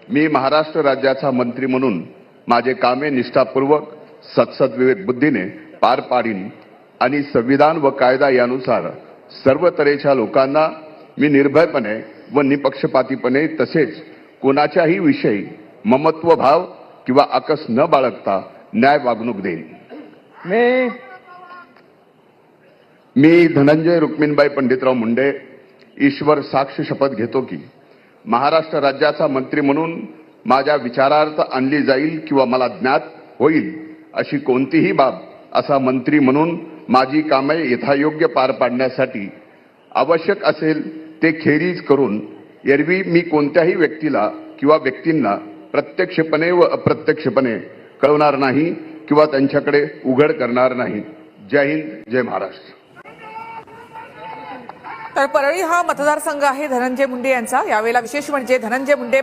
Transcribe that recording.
मी महाराष्ट्र राज्याचा मंत्री म्हणून माझे कामे निष्ठापूर्वक सत्सद्विवेक बुद्धीने पार पाडीन आणि संविधान व कायदा यानुसार सर्व तऱ्हेच्या लोकांना मी निर्भयपणे व निपक्षपातीपणे तसेच कोणाच्याही विषयी ममत्व भाव किंवा आकस न बाळगता न्याय वागणूक देईन। मी धनंजय रुक्मिणबाई पंडितराव मुंडे ईश्वर साक्ष शपथ घेतो की महाराष्ट्र राज्याचा मंत्री म्हणून माझ्या विचारार्थ आणली जाईल किंवा मला ज्ञात होईल अशी कोणतीही बाब असा मंत्री म्हणून माझी कामे यथायोग्य पार पाडण्यासाठी आवश्यक असेल ते खेरीज करून एरवी मी कोणत्याही व्यक्तीला किंवा व्यक्तींना प्रत्यक्षपणे व अप्रत्यक्षपणे कळवणार नाही किंवा त्यांच्याकडे उघड करणार नाही। जय हिंद, जय महाराष्ट्र। तर परळी हा मतदारसंघ आहे धनंजय मुंडे यांचा। यावेळेला विशेष म्हणजे धनंजय मुंडे